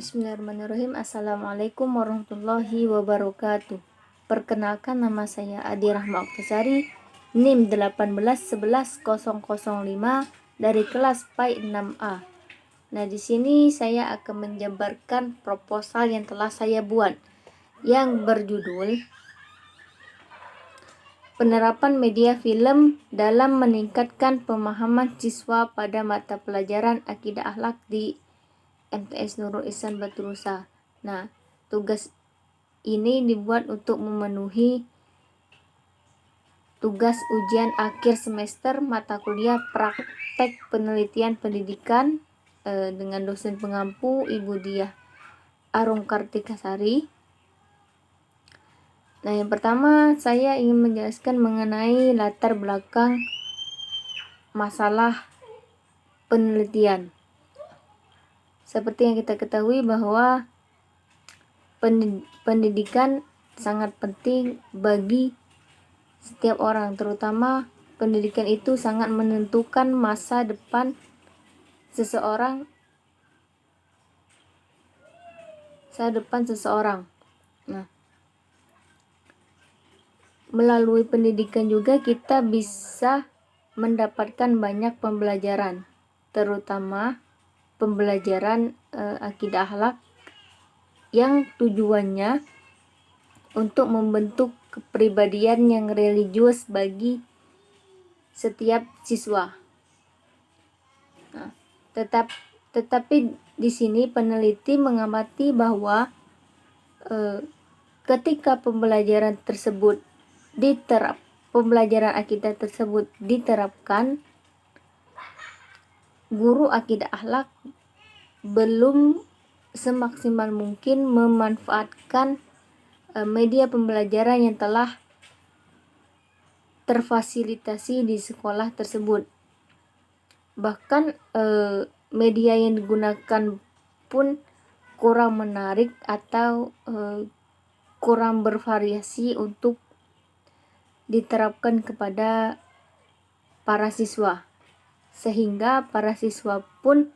Bismillahirrahmanirrahim. Assalamualaikum warahmatullahi wabarakatuh. Perkenalkan, nama saya Adi Rahma Oktasari, NIM 1811005 dari kelas PAI 6A. Nah, di sini saya akan menjabarkan proposal yang telah saya buat yang berjudul Penerapan Media Film dalam Meningkatkan Pemahaman Siswa pada Mata Pelajaran Akidah Akhlak di MTS Nurul Ihsan Batu Rusa. Nah, tugas ini dibuat untuk memenuhi tugas ujian akhir semester mata kuliah praktek penelitian pendidikan dengan dosen pengampu Ibu Diah Arum Kartikasari. Nah, yang pertama saya ingin menjelaskan mengenai latar belakang masalah penelitian. Seperti yang kita ketahui bahwa pendidikan sangat penting bagi setiap orang, terutama pendidikan itu sangat menentukan masa depan seseorang. Nah, melalui pendidikan juga kita bisa mendapatkan banyak pembelajaran, terutama pembelajaran akidah akhlak yang tujuannya untuk membentuk kepribadian yang religius bagi setiap siswa. Nah, tetapi di sini peneliti mengamati bahwa ketika pembelajaran akidah tersebut diterapkan, guru akidah akhlak belum semaksimal mungkin memanfaatkan media pembelajaran yang telah terfasilitasi di sekolah tersebut. Bahkan media yang digunakan pun kurang menarik atau kurang bervariasi untuk diterapkan kepada para siswa, sehingga para siswa pun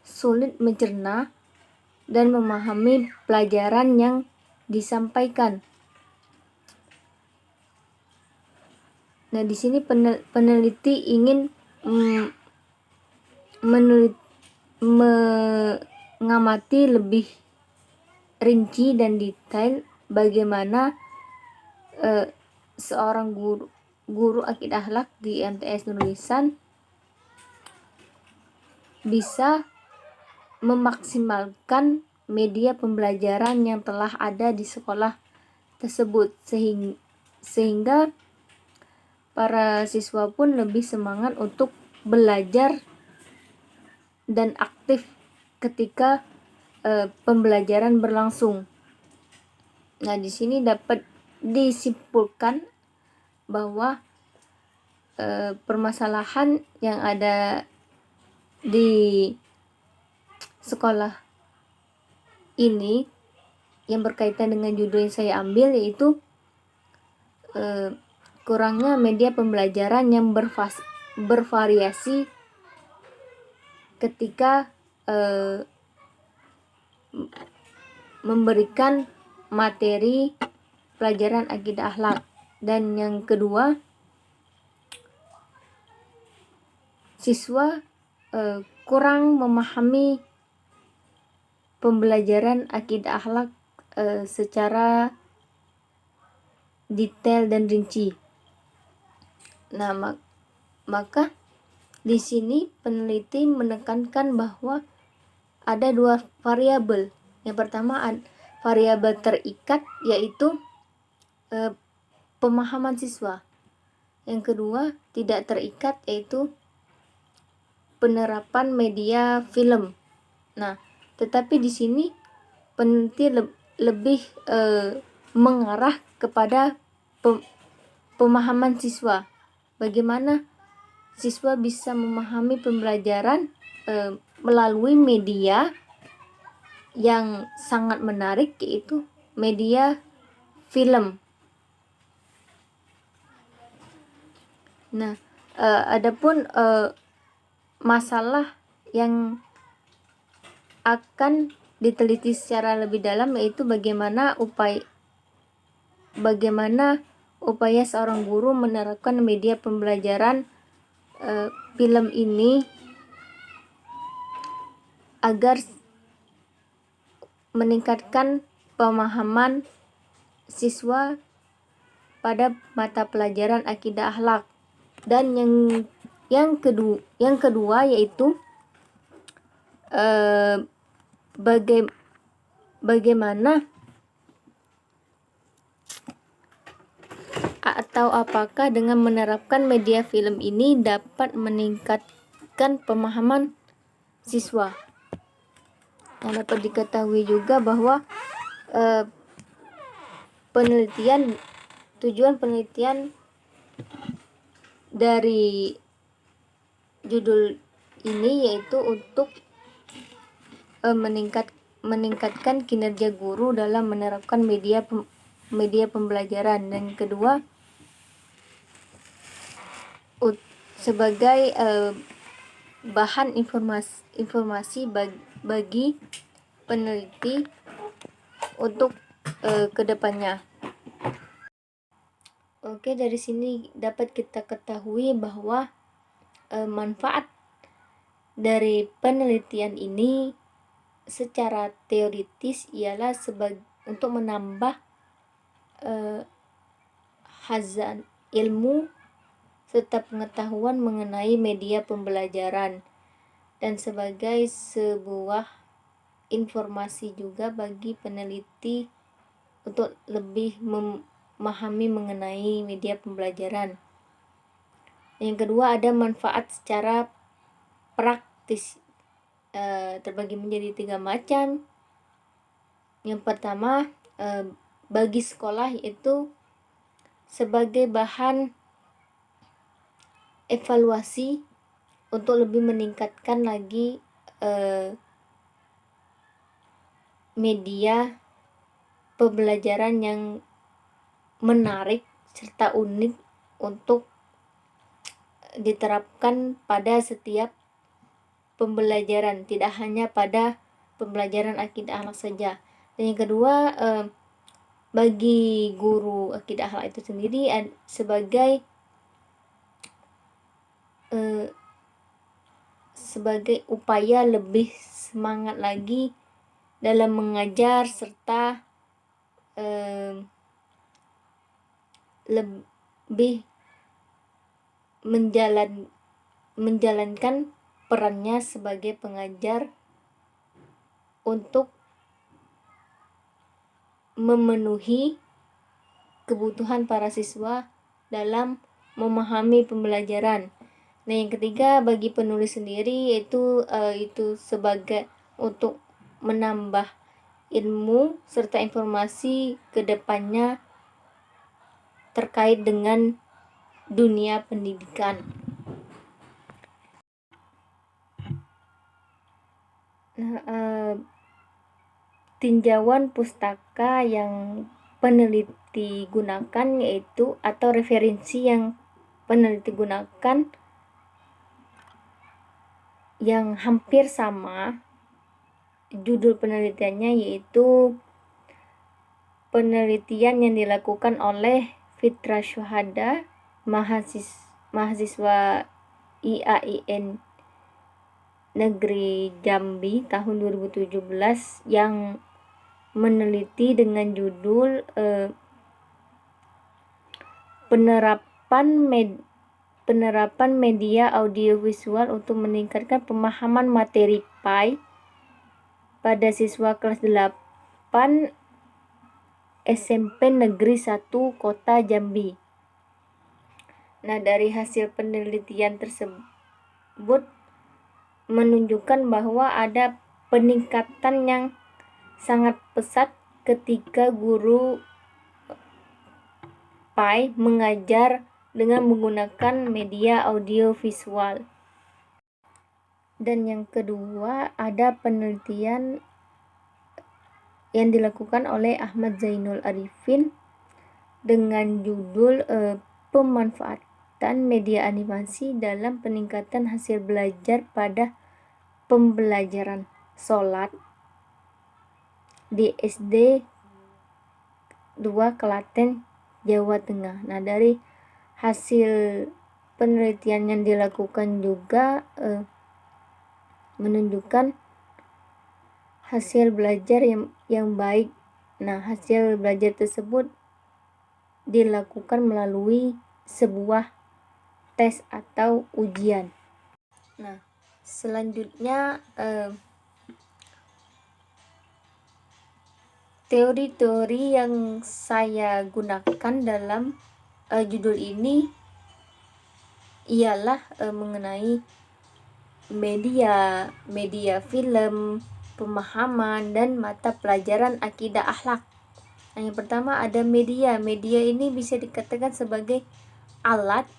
sulit mencerna dan memahami pelajaran yang disampaikan. Nah, di sini peneliti ingin mengamati lebih rinci dan detail bagaimana seorang guru akidah akhlak di MTS Nurul Ihsan bisa memaksimalkan media pembelajaran yang telah ada di sekolah tersebut, sehingga para siswa pun lebih semangat untuk belajar dan aktif ketika pembelajaran berlangsung. Nah, di sini dapat disimpulkan bahwa permasalahan yang ada di sekolah ini yang berkaitan dengan judul yang saya ambil, yaitu kurangnya media pembelajaran yang bervariasi ketika memberikan materi pelajaran akidah akhlak. Dan yang kedua, siswa kurang memahami pembelajaran akidah akhlak secara detail dan rinci. Nah, maka di sini peneliti menekankan bahwa ada dua variabel. Yang pertama, variabel terikat, yaitu pemahaman siswa. Yang kedua, tidak terikat, yaitu penerapan media film. Nah, tetapi di sini peneliti lebih mengarah kepada pemahaman siswa. Bagaimana siswa bisa memahami pembelajaran melalui media yang sangat menarik, yaitu media film. Nah, adapun masalah yang akan diteliti secara lebih dalam, yaitu bagaimana upaya seorang guru menerapkan media pembelajaran film ini agar meningkatkan pemahaman siswa pada mata pelajaran akidah akhlak. Dan yang kedua yaitu bagaimana atau apakah dengan menerapkan media film ini dapat meningkatkan pemahaman siswa. Nah, dapat diketahui juga bahwa tujuan penelitian dari judul ini yaitu untuk meningkatkan kinerja guru dalam menerapkan media pembelajaran. Dan kedua, sebagai bahan informasi bagi peneliti untuk kedepannya. Oke, dari sini dapat kita ketahui bahwa manfaat dari penelitian ini secara teoritis ialah untuk menambah hazan ilmu serta pengetahuan mengenai media pembelajaran, dan sebagai sebuah informasi juga bagi peneliti untuk lebih memahami mengenai media pembelajaran. Yang kedua, ada manfaat secara praktis, terbagi menjadi 3 macam. Yang pertama, bagi sekolah, yaitu sebagai bahan evaluasi untuk lebih meningkatkan lagi media pembelajaran yang menarik serta unik untuk diterapkan pada setiap pembelajaran, tidak hanya pada pembelajaran akidah akhlak saja. Dan yang kedua, bagi guru akidah akhlak itu sendiri sebagai upaya lebih semangat lagi dalam mengajar serta lebih menjalankan perannya sebagai pengajar untuk memenuhi kebutuhan para siswa dalam memahami pembelajaran. Nah, yang ketiga, bagi penulis sendiri yaitu itu sebagai untuk menambah ilmu serta informasi ke depannya terkait dengan dunia pendidikan. Nah, tinjauan pustaka yang peneliti gunakan yaitu atau referensi yang peneliti gunakan yang hampir sama judul penelitiannya, yaitu penelitian yang dilakukan oleh Fitra Syuhada, mahasiswa IAIN Negeri Jambi tahun 2017, yang meneliti dengan judul penerapan media audiovisual untuk meningkatkan pemahaman materi PAI pada siswa kelas 8 SMP Negeri 1 Kota Jambi. Nah, dari hasil penelitian tersebut menunjukkan bahwa ada peningkatan yang sangat pesat ketika guru PAI mengajar dengan menggunakan media audiovisual. Dan yang kedua, ada penelitian yang dilakukan oleh Ahmad Zainul Arifin dengan judul pemanfaatan media animasi dalam peningkatan hasil belajar pada pembelajaran sholat di SD 2 Klaten, Jawa Tengah. Nah, dari hasil penelitian yang dilakukan juga menunjukkan hasil belajar yang baik. Nah, hasil belajar tersebut dilakukan melalui sebuah tes atau ujian. Nah, selanjutnya teori-teori yang saya gunakan dalam judul ini ialah mengenai media film, pemahaman, dan mata pelajaran akidah akhlak. Nah, yang pertama ada media. Media ini bisa dikatakan sebagai alat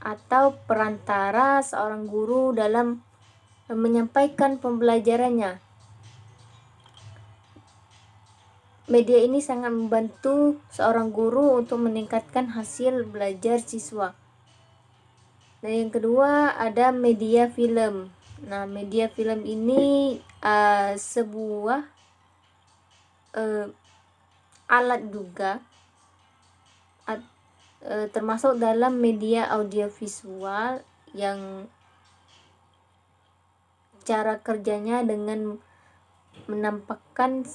atau perantara seorang guru dalam menyampaikan pembelajarannya. Media ini sangat membantu seorang guru untuk meningkatkan hasil belajar siswa. Nah, yang kedua ada media film. Nah, media film ini sebuah alat juga termasuk dalam media audiovisual yang cara kerjanya dengan menampakkan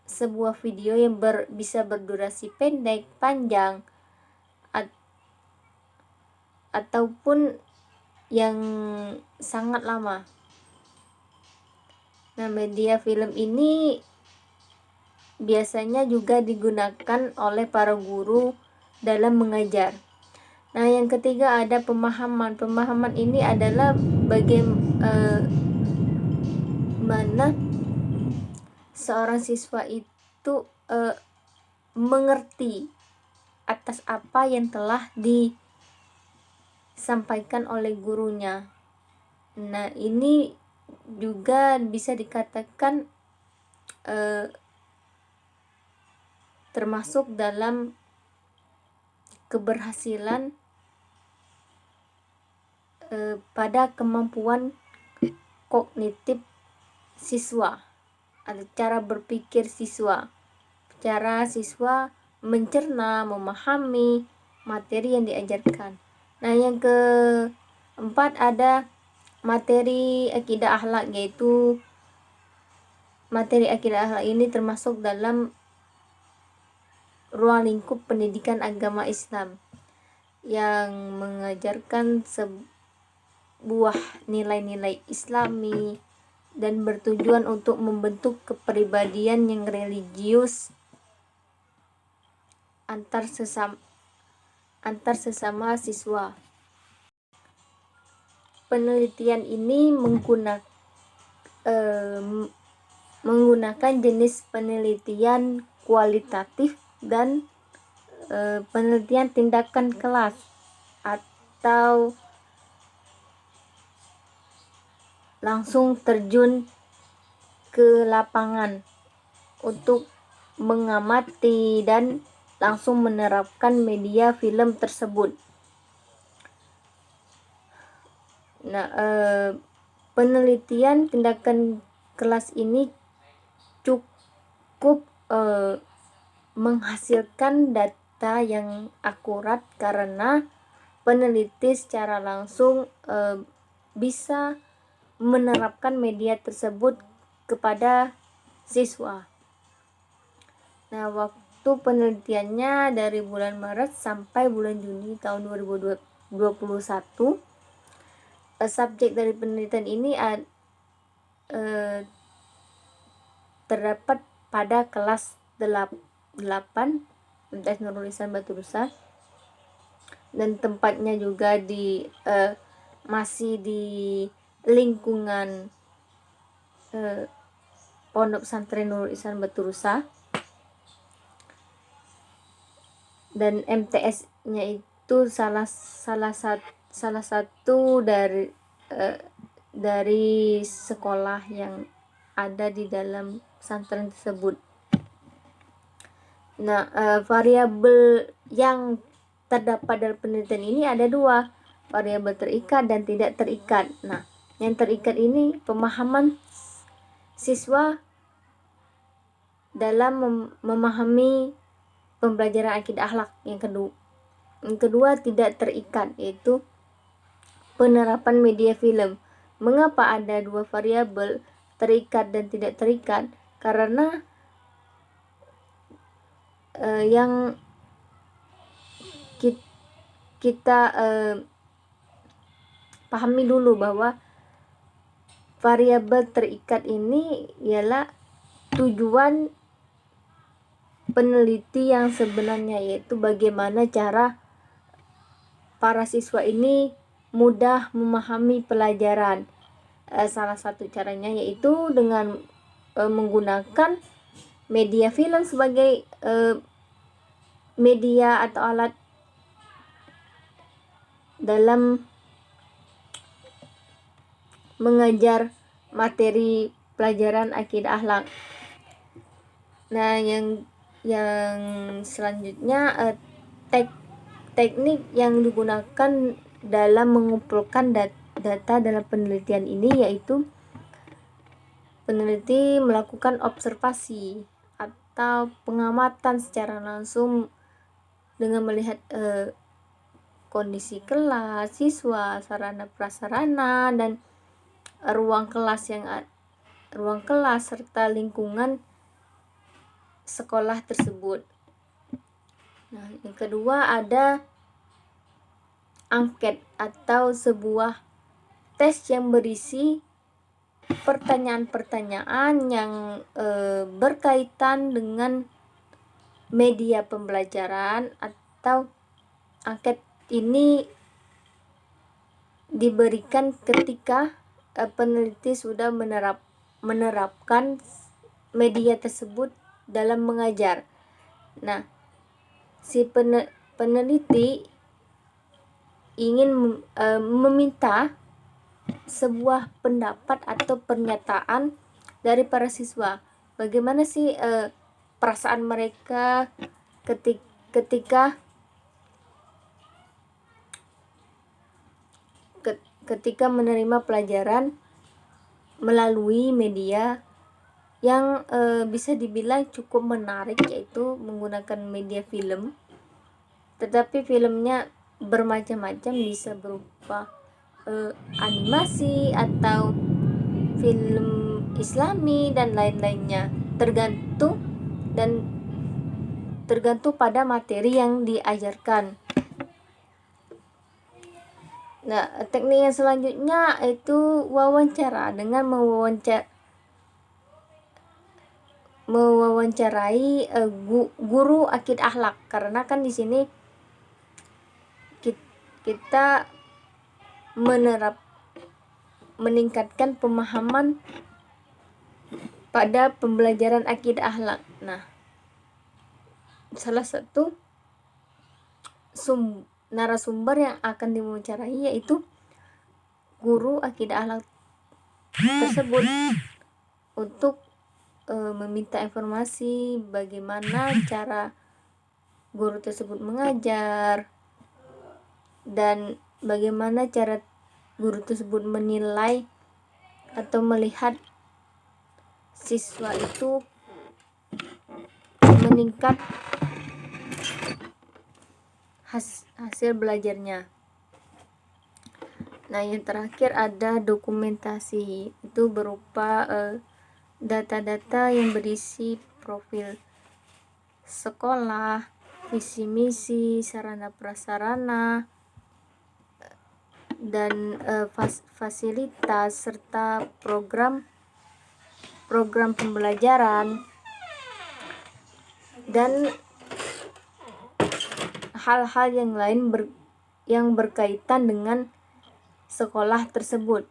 sebuah video yang bisa berdurasi pendek, panjang, ataupun yang sangat lama. Nah, media film ini biasanya juga digunakan oleh para guru dalam mengajar. Nah, yang ketiga ada pemahaman. Pemahaman ini adalah bagaimana seorang siswa itu mengerti atas apa yang telah disampaikan oleh gurunya. Nah, ini juga bisa dikatakan termasuk dalam keberhasilan pada kemampuan kognitif siswa atau cara berpikir siswa, cara siswa mencerna, memahami materi yang diajarkan. Nah, yang keempat ada materi akidah akhlak, yaitu materi akidah akhlak ini termasuk dalam ruang lingkup pendidikan agama Islam yang mengajarkan sebuah nilai-nilai Islami dan bertujuan untuk membentuk kepribadian yang religius antar sesama siswa. Penelitian ini menggunakan jenis penelitian kualitatif dan penelitian tindakan kelas atau langsung terjun ke lapangan untuk mengamati dan langsung menerapkan media film tersebut. Nah, penelitian tindakan kelas ini cukup menghasilkan data yang akurat karena peneliti secara langsung bisa menerapkan media tersebut kepada siswa. Nah, waktu penelitiannya dari bulan Maret sampai bulan Juni tahun 2021. Subjek dari penelitian ini terdapat pada kelas 8 MTS Nurul Ihsan Batu Rusa, dan tempatnya juga masih di lingkungan Pondok Pesantren Nurul Ihsan Batu Rusa, dan MTS-nya itu salah satu dari sekolah yang ada di dalam pesantren tersebut. Nah, variabel yang terdapat dalam penelitian ini ada dua, variabel terikat dan tidak terikat. Nah, yang terikat ini pemahaman siswa dalam memahami pembelajaran akidah akhlak. Yang kedua tidak terikat, yaitu penerapan media film. Mengapa ada dua variabel, terikat dan tidak terikat? Karena yang kita pahami dulu bahwa variabel terikat ini ialah tujuan peneliti yang sebenarnya, yaitu bagaimana cara para siswa ini mudah memahami pelajaran. Salah satu caranya yaitu dengan menggunakan media film sebagai media atau alat dalam mengajar materi pelajaran akidah akhlak. Nah, yang selanjutnya teknik yang digunakan dalam mengumpulkan data dalam penelitian ini, yaitu peneliti melakukan observasi atau pengamatan secara langsung dengan melihat kondisi kelas, siswa, sarana prasarana, dan ruang kelas serta lingkungan sekolah tersebut. Nah, yang kedua ada angket atau sebuah tes yang berisi pertanyaan-pertanyaan yang berkaitan dengan media pembelajaran. Atau angket ini diberikan ketika peneliti sudah menerapkan media tersebut dalam mengajar. Nah, si peneliti ingin meminta sebuah pendapat atau pernyataan dari para siswa. Bagaimana sih perasaan mereka ketika menerima pelajaran melalui media yang bisa dibilang cukup menarik, yaitu menggunakan media film. Tetapi filmnya bermacam-macam, bisa berupa animasi atau film Islami dan lain-lainnya, tergantung pada materi yang diajarkan. Nah, teknik yang selanjutnya itu wawancara, dengan mewawancarai guru akidah akhlak, karena kan di sini kita meningkatkan pemahaman pada pembelajaran akidah akhlak. Nah, salah satu narasumber yang akan diwawancarai yaitu guru akidah akhlak tersebut, untuk meminta informasi bagaimana cara guru tersebut mengajar dan bagaimana cara guru tersebut menilai atau melihat siswa itu meningkat hasil belajarnya. Nah, yang terakhir ada dokumentasi, itu berupa data-data yang berisi profil sekolah, visi misi, sarana prasarana, dan fasilitas serta program pembelajaran dan hal-hal yang lain yang berkaitan dengan sekolah tersebut.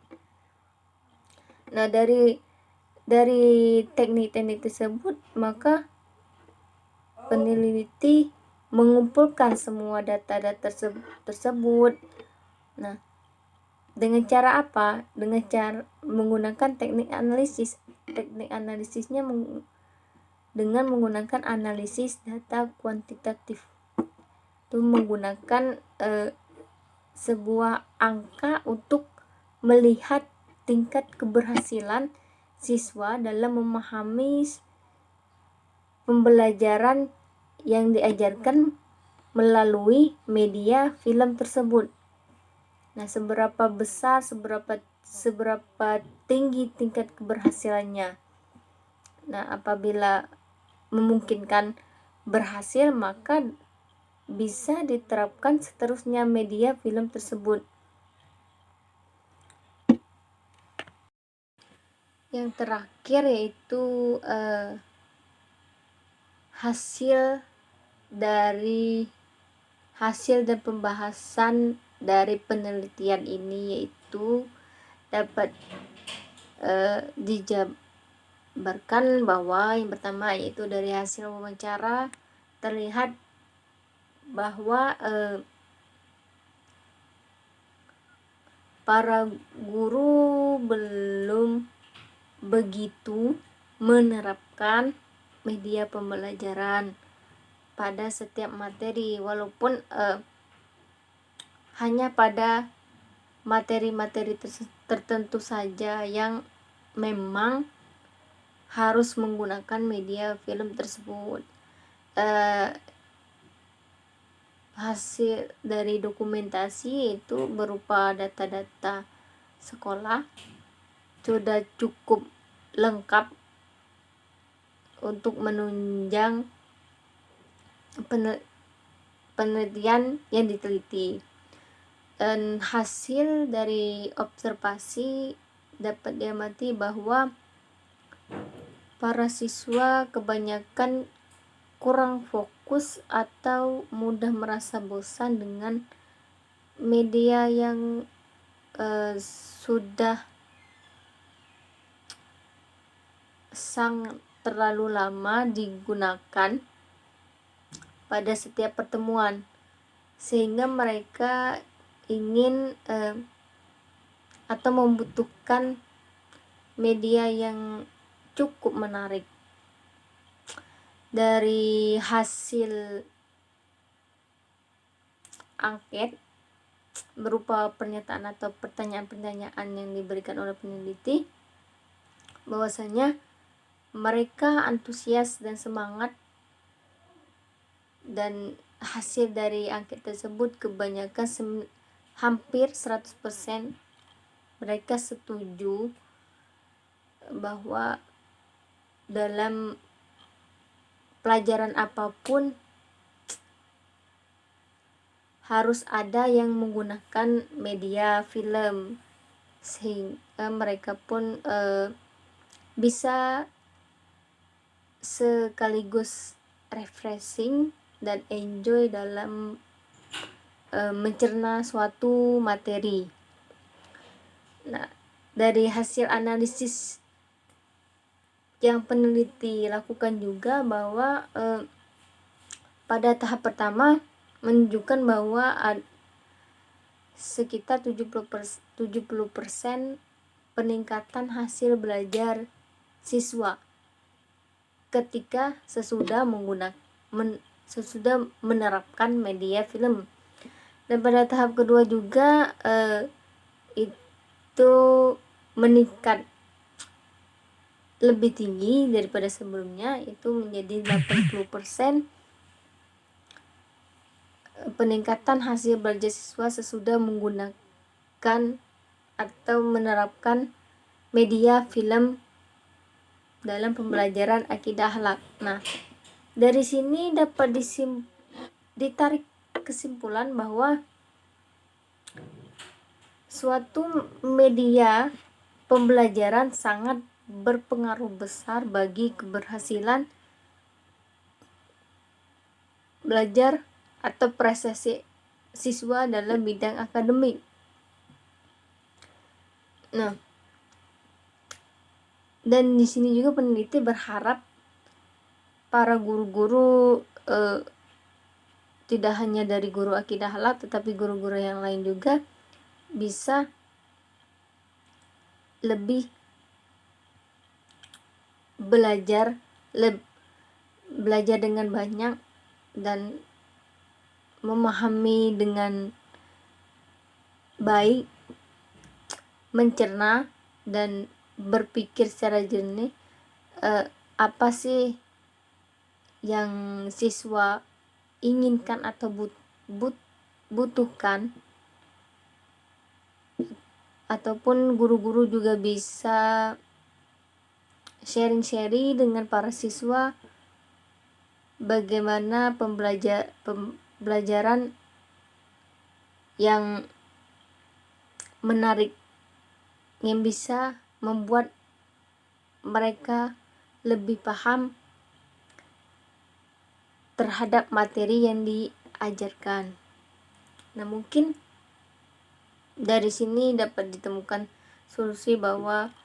Nah, dari teknik-teknik tersebut, maka peneliti mengumpulkan semua data-data tersebut. Nah, dengan cara apa? Dengan cara menggunakan teknik analisis. Teknik analisisnya dengan menggunakan analisis data kuantitatif. Itu menggunakan sebuah angka untuk melihat tingkat keberhasilan siswa dalam memahami pembelajaran yang diajarkan melalui media film tersebut. Nah, seberapa besar, seberapa tinggi tingkat keberhasilannya. Nah, apabila memungkinkan berhasil, maka bisa diterapkan seterusnya media film tersebut. Yang terakhir yaitu hasil dan pembahasan dari penelitian ini, yaitu dapat dijabarkan bahwa yang pertama yaitu dari hasil wawancara terlihat bahwa para guru belum begitu menerapkan media pembelajaran pada setiap materi, walaupun hanya pada materi-materi tertentu saja yang memang harus menggunakan media film tersebut. Hasil dari dokumentasi itu berupa data-data sekolah sudah cukup lengkap untuk menunjang penelitian yang diteliti. Dan hasil dari observasi dapat diamati bahwa para siswa kebanyakan kurang fokus atau mudah merasa bosan dengan media yang sudah sangat terlalu lama digunakan pada setiap pertemuan, sehingga mereka ingin atau membutuhkan media yang cukup menarik. Dari hasil angket berupa pernyataan atau pertanyaan-pertanyaan yang diberikan oleh peneliti, bahwasanya mereka antusias dan semangat, dan hasil dari angket tersebut kebanyakan hampir 100% mereka setuju bahwa dalam pelajaran apapun harus ada yang menggunakan media film, sehingga mereka pun bisa sekaligus refreshing dan enjoy dalam mencerna suatu materi. Nah, dari hasil analisis yang peneliti lakukan juga bahwa pada tahap pertama menunjukkan bahwa sekitar 70% peningkatan hasil belajar siswa ketika sesudah menerapkan media film. Dan pada tahap kedua juga itu meningkat lebih tinggi daripada sebelumnya, itu menjadi 80% peningkatan hasil belajar siswa sesudah menggunakan atau menerapkan media film dalam pembelajaran akidah akhlak. Nah, dari sini dapat ditarik kesimpulan bahwa suatu media pembelajaran sangat berpengaruh besar bagi keberhasilan belajar atau prestasi siswa dalam bidang akademik. Nah, dan di sini juga peneliti berharap para guru-guru tidak hanya dari guru akidah akhlak tetapi guru-guru yang lain juga bisa lebih belajar dengan banyak dan memahami dengan baik, mencerna dan berpikir secara jernih apa sih yang siswa inginkan atau butuhkan, ataupun guru-guru juga bisa sharing-sharing dengan para siswa bagaimana pembelajaran yang menarik, yang bisa membuat mereka lebih paham terhadap materi yang diajarkan. Nah, mungkin dari sini dapat ditemukan solusi bahwa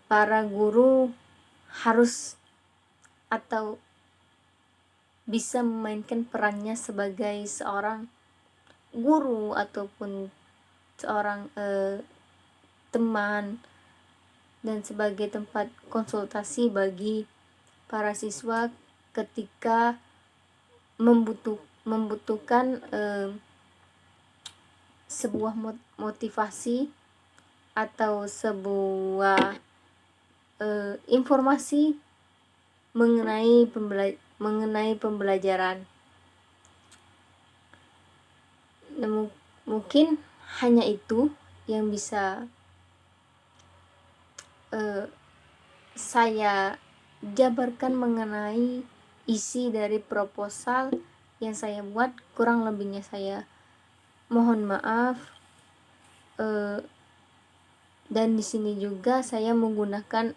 para guru harus atau bisa memainkan perannya sebagai seorang guru ataupun seorang teman, dan sebagai tempat konsultasi bagi para siswa ketika membutuhkan sebuah motivasi atau sebuah informasi mengenai pembelajaran. Nah, mungkin hanya itu yang bisa saya jabarkan mengenai isi dari proposal yang saya buat. Kurang lebihnya saya mohon maaf. Dan di sini juga saya menggunakan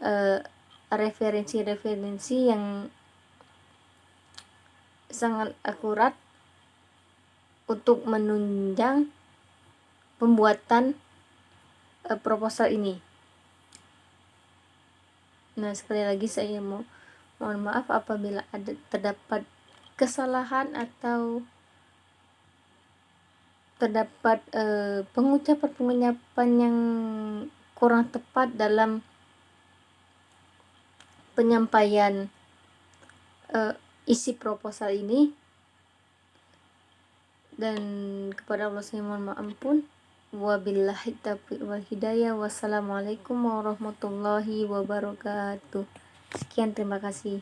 referensi-referensi yang sangat akurat untuk menunjang pembuatan proposal ini. Nah, sekali lagi saya mohon maaf apabila terdapat kesalahan atau terdapat pengucapan yang kurang tepat dalam penyampaian isi proposal ini, dan kepada Allah saya mohon maaf pun. Wabillahi taufiq wal hidayah. Wassalamualaikum warahmatullahi wabarakatuh. Sekian, terima kasih.